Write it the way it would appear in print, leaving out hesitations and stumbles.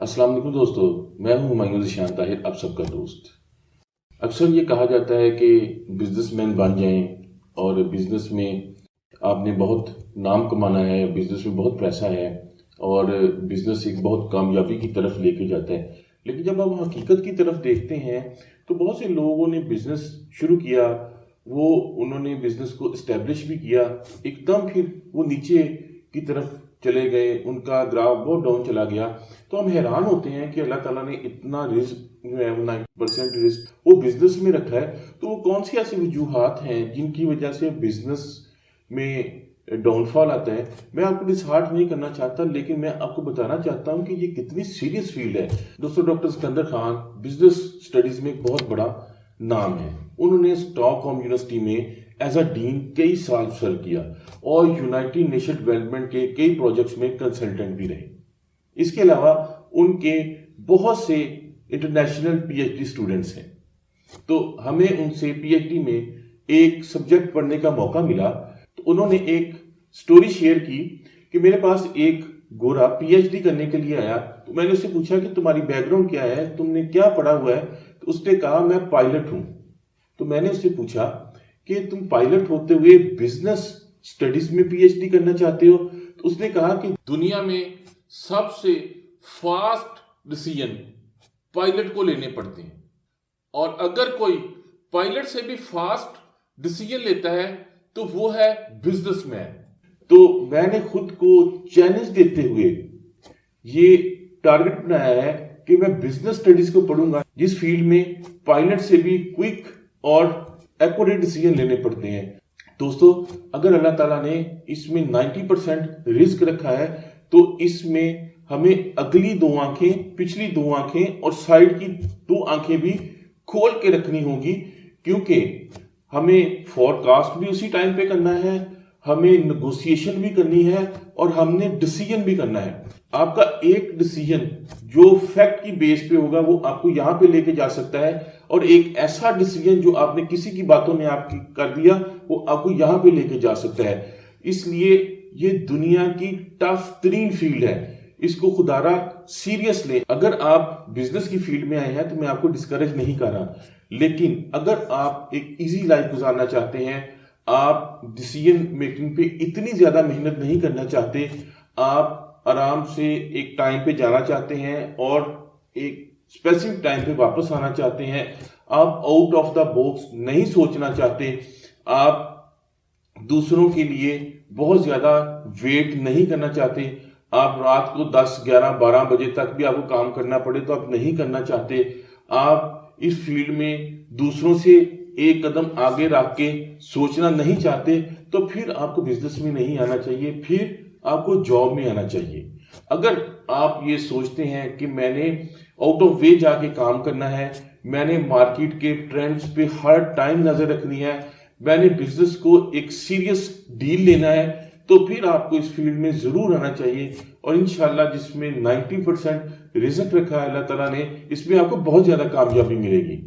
अस्सलाम वालेकुम दोस्तों, मैं हूं हुमायूं ज़िशान ताहिर, आप सबका दोस्त। अक्सर ये कहा जाता है कि बिजनेसमैन बन जाएं और बिजनेस में आपने बहुत नाम कमाना है, बिजनेस में बहुत पैसा है और बिजनेस एक बहुत कामयाबी की तरफ लेके जाता है। लेकिन जब हम हकीकत की तरफ देखते हैं तो बहुत से लोगों ने बिजनेस शुरू किया, उन्होंने बिजनेस को इस्टेब्लिश भी किया, एकदम फिर वो नीचे की तरफ चले गए, उनका ग्राफ बहुत डाउन चला गया। तो हम हैरान होते हैं कि अल्लाह ताला ने इतना रिस्क जो है 90% रिस्क वो बिजनेस में रखा है। तो वो कौन सी ऐसी वजूहात हैं जिनकी वजह से बिजनेस में डाउनफॉल आता है। मैं आपको डिसहार्ट नहीं करना चाहता, लेकिन मैं आपको बताना चाहता हूं कि ये कितनी सीरियस फील्ड है। दोस्तों, doctor Sikandar Khan business studies में एक बहुत बड़ा नाम है। उन्होंने स्टॉकहोम यूनिवर्सिटी में एज अ डीन कई साल सर्व किया और यूनाइटेड नेशन डेवलपमेंट के कई प्रोजेक्ट्स में कंसल्टेंट भी रहे। इसके अलावा उनके बहुत से इंटरनेशनल पीएचडी स्टूडेंट्स हैं। तो हमें उनसे पीएचडी में एक सब्जेक्ट पढ़ने का मौका मिला। तो उन्होंने एक स्टोरी शेयर की कि मेरे पास एक गोरा पीएचडी करने के लिए आया। तो मैंने उससे पूछा कि तुम्हारी बैकग्राउंड क्या है, तुमने क्या पढ़ा हुआ है। तो उसने कहा मैं पायलट हूं। तो मैंने उससे पूछा कि तुम पायलट होते हुए बिजनेस स्टडीज में पीएचडी करना चाहते हो। तो उसने कहा कि दुनिया में सबसे फास्ट डिसीजन पायलट को लेने पड़ते हैं और अगर कोई पायलट से भी फास्ट डिसीजन लेता है तो वो है बिजनेसमैन। तो मैंने खुद को चैलेंज देते हुए ये टारगेट बनाया है कि मैं बिजनेस स्टडीज को पढ़ूंगा, जिस फील्ड में पायलट से भी क्विक और एक्यूरेट डिसीजन लेने पड़ते हैं। दोस्तों, अगर अल्लाह ताला ने इसमें 90% रिस्क रखा है तो इसमें हमें अगली दो आंखें, पिछली दो आंखें और साइड की दो आंखें भी खोल के रखनी होगी, क्योंकि हमें फॉरकास्ट भी उसी टाइम पे करना है, हमें नेगोशिएशन भी करनी है और हमने डिसीजन भी करना है। आपका एक डिसीजन जो फैक्ट की बेस पे होगा वो आपको यहां पे लेके जा सकता है, और एक ऐसा डिसीजन जो आपने किसी की बातों ने आपकी कर दिया वो आपको यहां पे लेके जा सकता है। इसलिए ये दुनिया की टफ तरीन फील्ड है, इसको खुदारा सीरियस लें। अगर आप बिजनेस की फील्ड में आए हैं तो मैं आपको डिस्करेज नहीं कर रहा, लेकिन अगर आप एक इजी लाइफ गुजारना चाहते हैं, आप डिसीजन मेकिंग पे इतनी ज्यादा मेहनत नहीं करना चाहते, आप आराम से एक टाइम पे जाना चाहते हैं और एक स्पेसिफिक टाइम पे वापस आना चाहते हैं, आप आउट ऑफ द बॉक्स नहीं सोचना चाहते, आप दूसरों के लिए बहुत ज्यादा वेट नहीं करना चाहते, आप रात को 10, 11, 12 बजे तक भी आपको काम करना पड़े तो आप नहीं करना चाहते, आप इस फील्ड में दूसरों से एक कदम आगे रख के सोचना नहीं चाहते, तो फिर आपको बिजनेस में नहीं आना चाहिए, फिर आपको जॉब में आना चाहिए। अगर आप ये सोचते हैं कि मैंने आउट ऑफ वे जाके काम करना है, मैंने मार्केट के ट्रेंड्स पे हर टाइम नजर रखनी है, मैंने बिजनेस को एक सीरियस डील लेना है, तो फिर आपको इस फील्ड में जरूर आना चाहिए। और इंशाल्लाह जिसमें 90% रिजल्ट रखा है अल्लाह ताला ने, इसमें आपको बहुत ज्यादा कामयाबी मिलेगी।